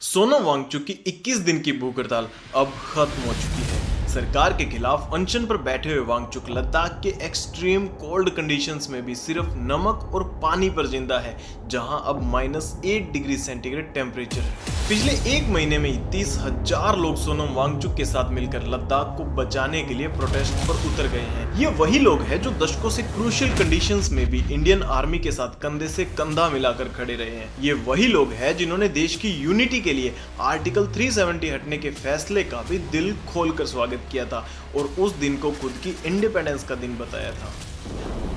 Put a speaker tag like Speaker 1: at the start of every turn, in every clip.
Speaker 1: सोनम वांगचुक की 21 दिन की भूख हड़ताल अब खत्म हो चुकी है। सरकार के खिलाफ अनशन पर बैठे हुए वांगचुक लद्दाख के एक्सट्रीम कोल्ड कंडीशंस में भी सिर्फ नमक और पानी पर जिंदा है, जहां अब -8 डिग्री सेंटीग्रेड टेम्परेचर है। पिछले एक महीने में ही 30,000 लोग सोनम वांगचुक के साथ मिलकर लद्दाख को बचाने के लिए प्रोटेस्ट पर उतर गए हैं। ये वही लोग हैं जो दशकों से क्रूशियल कंडीशंस में भी इंडियन आर्मी के साथ कंधे से कंधा मिलाकर खड़े रहे हैं। ये वही लोग हैं जिन्होंने देश की यूनिटी के लिए आर्टिकल 370 हटने के फैसले का भी दिल खोलकर स्वागत किया था और उस दिन को खुद की इंडिपेंडेंस का दिन बताया था।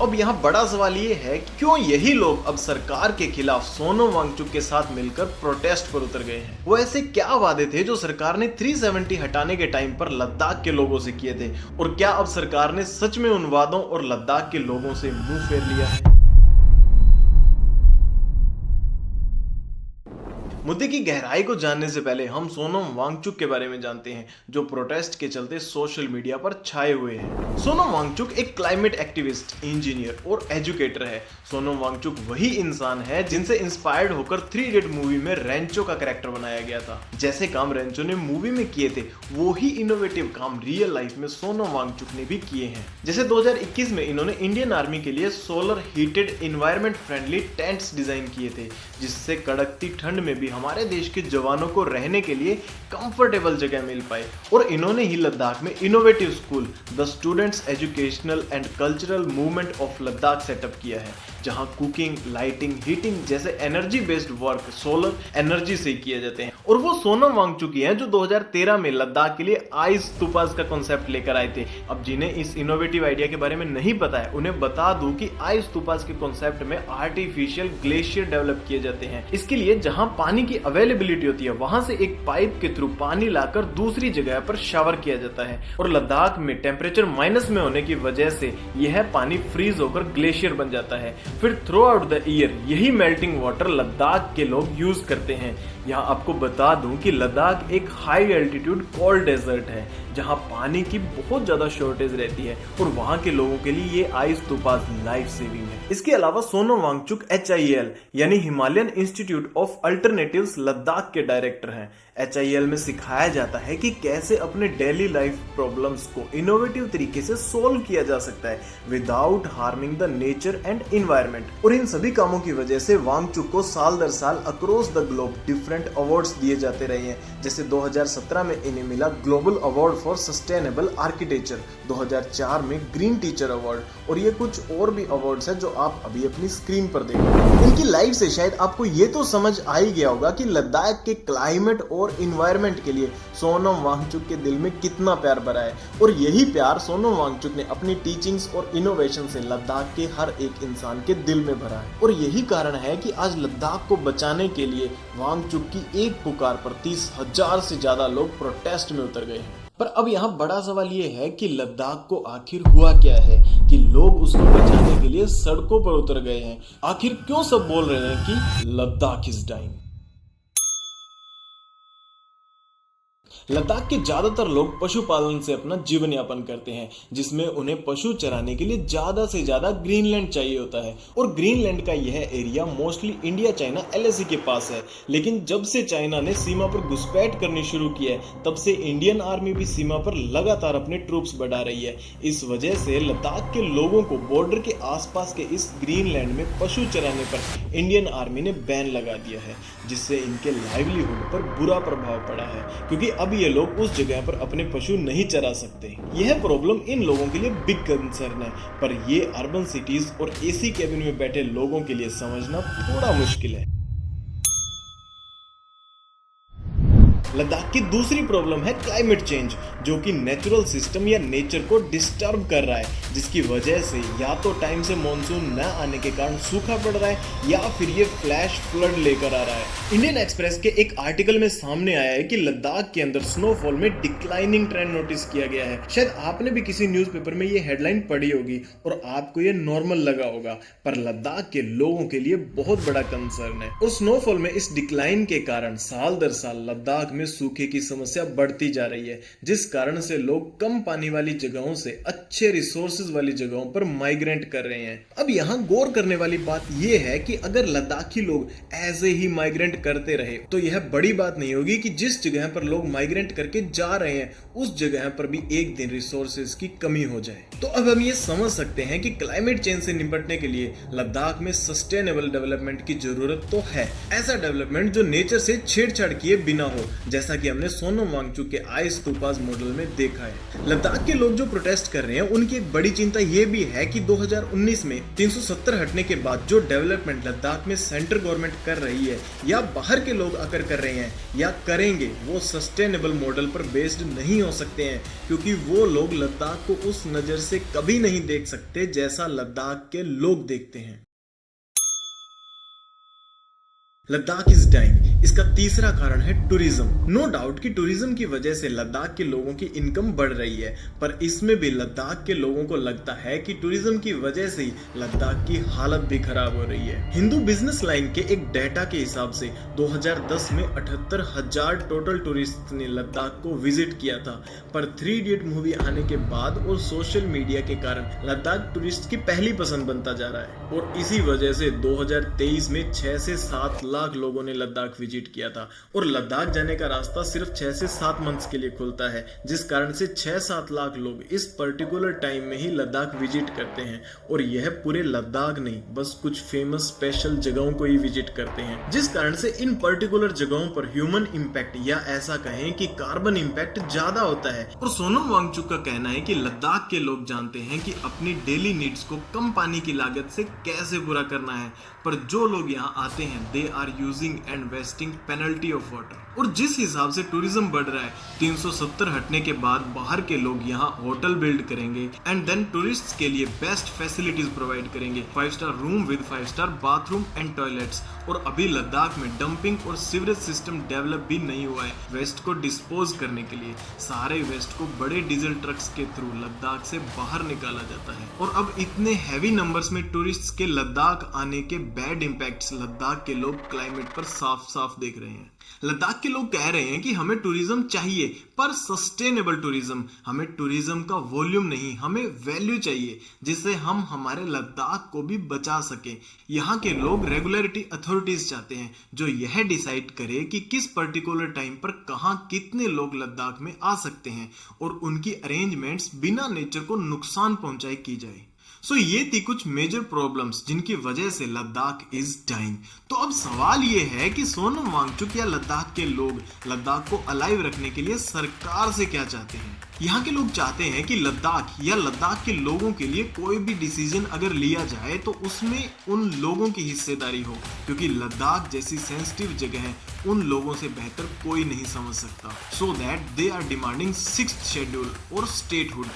Speaker 1: अब यहाँ बड़ा सवाल ये है कि क्यों यही लोग अब सरकार के खिलाफ सोनम वांगचुक के साथ मिलकर प्रोटेस्ट पर उतर गए हैं। वो ऐसे क्या वादे थे जो सरकार ने 370 हटाने के टाइम पर लद्दाख के लोगों से किए थे, और क्या अब सरकार ने सच में उन वादों और लद्दाख के लोगों से मुंह फेर लिया है? मुद्दे की गहराई को जानने से पहले हम सोनम वांगचुक के बारे में जानते हैं, जो प्रोटेस्ट के चलते सोशल मीडिया पर छाए हुए हैं। सोनम वांगचुक एक क्लाइमेट एक्टिविस्ट, इंजीनियर और एजुकेटर है। सोनम वांगचुक वही इंसान है जिनसे इंस्पायर्ड होकर 3 इडियट मूवी में रेंचो का कैरेक्टर बनाया गया था। जैसे काम रेंचो ने मूवी में किए थे, वो ही इनोवेटिव काम रियल लाइफ में सोनम वांगचुक ने भी किए हैं। जैसे 2021 में इन्होंने इंडियन आर्मी के लिए solar heated environment friendly tents design किए थे, जिससे कड़कती ठंड में भी हमारे देश के जवानों को रहने के लिए कंफर्टेबल जगह मिल पाए। और इन्होंने ही लद्दाख में innovative school the students educational and cultural movement of Ladakh setup किया है, जहां कुकिंग, लाइटिंग, हीटिंग जैसे energy based work solar energy से किए जाते हैं। और वो सोनम वांगचुक हैं जो 2013 में लद्दाख के लिए आइस स्तूपास का कॉन्सेप्ट लेकर आए थे। अब जिन्हें इस इनोवेटिव आइडिया के बारे में नहीं पता है, उन्हें बता दूं कि आइस स्तूपास के कॉन्सेप्ट में आर्टिफिशियल ग्लेशियर डेवलप किए जाते हैं। इसके लिए जहां पानी की अवेलेबिलिटी होती है, वहां से एक पाइप के थ्रू पानी लाकर दूसरी जगह पर शावर किया जाता है। और लद्दाख में टेम्परेचर माइनस में होने की वजह से यह पानी फ्रीज होकर ग्लेशियर बन जाता है। फिर थ्रू आउट द ईयर यही मेल्टिंग वाटर लद्दाख के लोग यूज करते हैं। यहाँ आपको बता दूं कि लद्दाख एक हाई एल्टीट्यूड कोल्ड डेजर्ट है, जहाँ पानी की बहुत ज्यादा शॉर्टेज रहती है, और वहाँ के लोगों के लिए ये आइस स्तूपास लाइफ सेविंग है। इसके अलावा सोनम वांगचुक HIL यानी Himalayan institute of alternatives Ladakh के डायरेक्टर हैं। HIL में सिखाया जाता है कि कैसे अपने डेली लाइफ प्रॉब्लम्स को इनोवेटिव तरीके से सोल्व किया जा सकता है without harming the nature and environment. और इन सभी कामों की वजह से वांगचुक को साल दर साल across the globe different awards दिए जाते रहे हैं। जैसे 2017 में इन्हें मिला global award for sustainable architecture, 2004 में ग्रीन टीचर अवार्ड, और ये कुछ और भी अवार्ड्स हैं जो आप अभी अपनी स्क्रीन पर देखोगे। इनकी लाइफ से शायद आपको ये तो समझ आ ही गया होगा कि लद्दाख के क्लाइमेट और इन्वायरमेंट के लिए सोनम वांगचुक के दिल में कितना प्यार भरा है। और यही प्यार सोनम वांगचुक ने अपनी टीचिंग्स और इनोवेशन से लद्दाख के हर एक इंसान के दिल में भरा है। और यही कारण है कि आज लद्दाख को बचाने के लिए वांगचुक की एक पुकार पर 30,000 से ज्यादा लोग प्रोटेस्ट में उतर गए हैं। पर अब यहाँ बड़ा सवाल ये है कि लद्दाख को आखिर हुआ क्या है कि लोग उसको बचाने के लिए सड़कों पर उतर गए हैं। आखिर क्यों सब बोल रहे हैं कि लद्दाख इज डाइंग? लद्दाख के ज्यादातर लोग पशुपालन से अपना जीवन यापन करते हैं, जिसमें उन्हें पशु चराने के लिए ज्यादा से ज्यादा ग्रीनलैंड चाहिए होता है। और ग्रीनलैंड का यह area mostly India China LAC के पास है। लेकिन जब से चाइना ने सीमा पर घुसपैठ करनी शुरू की है, तब से इंडियन आर्मी भी सीमा पर लगातार अपने ट्रूप्स बढ़ा रही है। इस वजह से लद्दाख के लोगों को बॉर्डर के आसपास के इस ग्रीनलैंड में पशु चराने पर इंडियन आर्मी ने बैन लगा दिया है, जिससे इनके लाइवलीहुड पर बुरा प्रभाव पड़ा है, क्योंकि अब ये लोग उस जगह पर अपने पशु नहीं चरा सकते। यह प्रॉब्लम इन लोगों के लिए बिग कंसर्न है, पर ये अर्बन सिटीज और AC कैबिन में बैठे लोगों के लिए समझना थोड़ा मुश्किल है। लद्दाख की दूसरी प्रॉब्लम है क्लाइमेट चेंज, जो कि नेचुरल सिस्टम या नेचर को डिस्टर्ब कर रहा है, जिसकी वजह से या तो टाइम से मॉनसून न आने के कारण सूखा पड़ रहा है, या फिर ये फ्लैश फ्लड लेकर आ रहा है। इंडियन एक्सप्रेस के एक आर्टिकल में सामने आया है कि लद्दाख के अंदर स्नोफॉल में डिक्लाइनिंग ट्रेंड नोटिस किया गया है। शायद आपने भी किसी न्यूज़पेपर में ये हेडलाइन पढ़ी होगी और आपको ये नॉर्मल लगा होगा, पर लद्दाख के लोगों के लिए बहुत बड़ा कंसर्न है। और स्नोफॉल में इस डिक्लाइन के कारण साल दर साल लद्दाख में में सूखे की समस्या बढ़ती जा रही है, जिस कारण से लोग कम पानी वाली जगहों से अच्छे रिसोर्सेज वाली जगहों पर माइग्रेट कर रहे हैं। अब यहाँ गौर करने वाली बात यह है कि अगर लद्दाखी लोग ऐसे ही माइग्रेट करते रहे तो यह बड़ी बात नहीं होगी कि जिस जगह पर लोग माइग्रेट करके जा रहे हैं उस जगह पर भी एक दिन रिसोर्सेज की कमी हो जाए। तो अब हम ये समझ सकते हैं कि क्लाइमेट चेंज से निपटने के लिए लद्दाख में सस्टेनेबल डेवलपमेंट की जरूरत तो है। ऐसा डेवलपमेंट जो नेचर से छेड़छाड़ किए बिना हो, जैसा कि हमने सोनम वांगचुक के आइस टूपास मॉडल में देखा है। लद्दाख के लोग जो प्रोटेस्ट कर रहे हैं उनकी एक बड़ी चिंता यह भी है कि 2019 में 370 हटने के बाद जो डेवलपमेंट लद्दाख में सेंट्रल गवर्नमेंट कर रही है या बाहर के लोग आकर कर रहे हैं या करेंगे, वो सस्टेनेबल मॉडल पर बेस्ड नहीं हो सकते हैं, क्योंकि वो लोग लद्दाख को उस नजर से कभी नहीं देख सकते जैसा लद्दाख के लोग देखते हैं। लद्दाख इज डाइंग, इसका तीसरा कारण है टूरिज्म। नो डाउट कि टूरिज्म की वजह से लद्दाख के लोगों की इनकम बढ़ रही है, पर इसमें भी लद्दाख के लोगों को लगता है कि टूरिज्म की वजह से ही लद्दाख की हालत भी खराब हो रही है। हिंदू बिजनेस लाइन के एक डेटा के हिसाब से 2010 में 78,000 टोटल टूरिस्ट ने लद्दाख को विजिट किया था, पर 3 इडियट मूवी आने के बाद और सोशल मीडिया के कारण लद्दाख टूरिस्ट की पहली पसंद बनता जा रहा है। और इसी वजह से 2023 में 6 से 7 लाख लोगों ने लद्दाख विजिट किया था, और लद्दाख जाने का रास्ता सिर्फ 6 से 7 मंथ्स के लिए खुलता है, जिस कारण से 6-7 लाख लोग इस पर्टिकुलर टाइम में ही लद्दाख विजिट करते हैं। और यह पूरे लद्दाख नहीं, बस कुछ फेमस स्पेशल जगहों को ही विजिट करते हैं, जिस कारण से इन पर्टिकुलर जगहों पर ह्यूमन इंपैक्ट या ऐसा कहें कि कार्बन इंपैक्ट ज्यादा होता है। और सोनम वांगचुक का कहना है कि लद्दाख के लोग जानते हैं कि अपनी डेली नीड्स को कम पानी की लागत से कैसे पूरा करना है, पर जो लोग यहाँ आते हैं they are using and wasting plenty of water. और जिस हिसाब से टूरिज्म बढ़ रहा है, 370 हटने के बाद बाहर के लोग यहाँ होटल बिल्ड करेंगे एंड देन टूरिस्ट्स के लिए बेस्ट फैसिलिटीज प्रोवाइड करेंगे, 5 star room with 5 star bathroom and toilets. और अभी लद्दाख में डंपिंग और सीवरेज सिस्टम डेवलप भी नहीं हुआ है वेस्ट को डिस्पोज करने के लिए। सारे वेस्ट को बड़े डीजल ट्रक्स के थ्रू लद्दाख से बाहर निकाला जाता है। और अब इतने हैवी नंबर्स में टूरिस्ट्स के लद्दाख आने के बैड इंपैक्ट्स लद्दाख के लोग क्लाइमेट पर साफ साफ देख रहे हैं। लद्दाख के लोग कह रहे हैं कि हमें टूरिज्म चाहिए, पर सस्टेनेबल टूरिज्म। हमें टूरिज्म का वॉल्यूम नहीं, हमें वैल्यू चाहिए, जिससे हम हमारे लद्दाख को भी बचा सके। यहाँ के लोग रेगुलरिटी अथॉरिटीज चाहते हैं जो यह डिसाइड करे कि किस पर्टिकुलर टाइम पर कहाँ कितने लोग लद्दाख में आ सकते हैं और उनकी अरेंजमेंट्स बिना नेचर को नुकसान पहुंचाए की जाए। सो ये थी कुछ मेजर प्रॉब्लम्स जिनकी वजह से लद्दाख इज डाइंग। तो अब सवाल ये है कि सोनम वांगचुक या लद्दाख के लोग लद्दाख को अलाइव रखने के लिए सरकार से क्या चाहते हैं। यहाँ के लोग चाहते हैं कि लद्दाख या लद्दाख के लोगों के लिए कोई भी डिसीजन अगर लिया जाए तो उसमें उन लोगों की हिस्सेदारी हो, क्योंकि लद्दाख जैसी सेंसिटिव जगह है उन लोगों से बेहतर कोई नहीं समझ सकता। So that they are demanding 6th schedule और स्टेटहुड।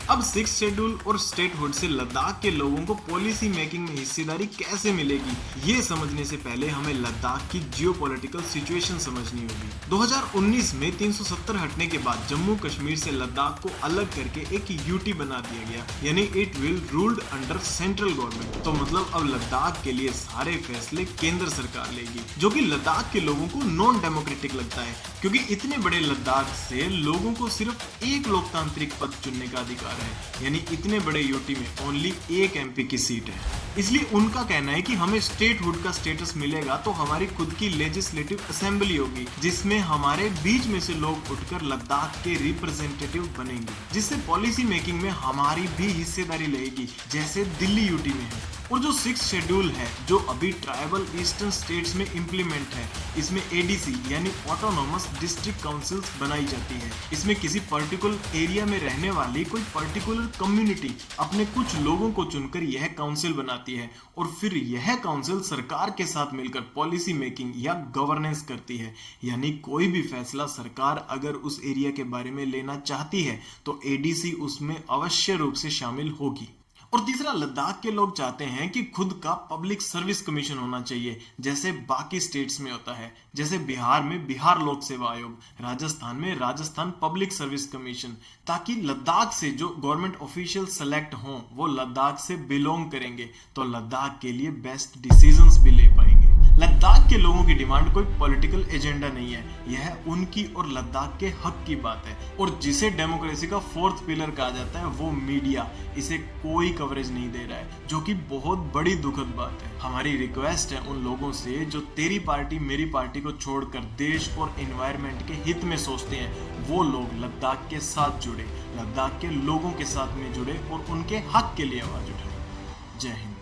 Speaker 1: अब 6th शेड्यूल और स्टेटहुड से लद्दाख के लोगों को पॉलिसी मेकिंग में हिस्सेदारी कैसे मिलेगी, ये समझने से पहले हमें लद्दाख की जियोपॉलिटिकल सिचुएशन समझनी होगी। 2019 में 370 हटने के बाद जम्मू कश्मीर से लद्दाख को अलग करके एक यूटी बना दिया गया, यानी it will ruled under central government. तो मतलब अब लद्दाख के लिए सारे फैसले केंद्र सरकार लेगी, जो कि लद्दाख के लोगों को नॉन डेमोक्रेटिक लगता है, क्योंकि इतने बड़े लद्दाख से लोगों को सिर्फ एक लोकतांत्रिक पद चुनने का अधिकार है, यानी इतने बड़े यूटी में ओनली एक एमपी की सीट है। इसलिए उनका कहना है कि हमें स्टेटहुड का स्टेटस मिलेगा तो हमारी खुद की लेजिस्लेटिव असेंबली होगी, जिसमें हमारे बीच में से लोग उठकर लद्दाख के रिप्रेजेंटेटिव बनेंगे, जिससे पॉलिसी मेकिंग में हमारी भी हिस्सेदारी रहेगी, जैसे दिल्ली यूटी में है। और जो 6th शेड्यूल है जो अभी ट्राइबल ईस्टर्न स्टेट्स में इम्प्लीमेंट है, इसमें एडीसी यानी ऑटोनोमस डिस्ट्रिक्ट काउंसिल्स बनाई जाती है। इसमें किसी पर्टिकुलर एरिया में रहने वाली कोई पर्टिकुलर कम्युनिटी अपने कुछ लोगों को चुनकर यह काउंसिल बनाती है, और फिर यह काउंसिल सरकार के साथ मिलकर पॉलिसी मेकिंग या गवर्नेंस करती है। यानी कोई भी फैसला सरकार अगर उस एरिया के बारे में लेना चाहती है तो एडीसी उसमें अवश्य रूप से शामिल होगी। और तीसरा, लद्दाख के लोग चाहते हैं कि खुद का पब्लिक सर्विस कमीशन होना चाहिए, जैसे बाकी स्टेट्स में होता है, जैसे बिहार में बिहार लोक सेवा आयोग, राजस्थान में राजस्थान पब्लिक सर्विस कमीशन, ताकि लद्दाख से जो गवर्नमेंट ऑफिशियल सेलेक्ट हों वो लद्दाख से बिलोंग करेंगे, तो लद्दाख के लिए बेस्ट डिसीजंस भी ले पाएंगे। लद्दाख के लोगों की डिमांड कोई पॉलिटिकल एजेंडा नहीं है, यह उनकी और लद्दाख के हक की बात है। और जिसे डेमोक्रेसी का फोर्थ पिलर कहा जाता है वो मीडिया इसे कोई कवरेज नहीं दे रहा है, जो कि बहुत बड़ी दुखद बात है। हमारी रिक्वेस्ट है उन लोगों से जो तेरी पार्टी मेरी पार्टी को छोड़कर देश और एनवायरनमेंट के हित में सोचते हैं, वो लोग लद्दाख के साथ जुड़े, लद्दाख के लोगों के साथ में जुड़े और उनके हक के लिए आवाज उठाए। जय हिंद।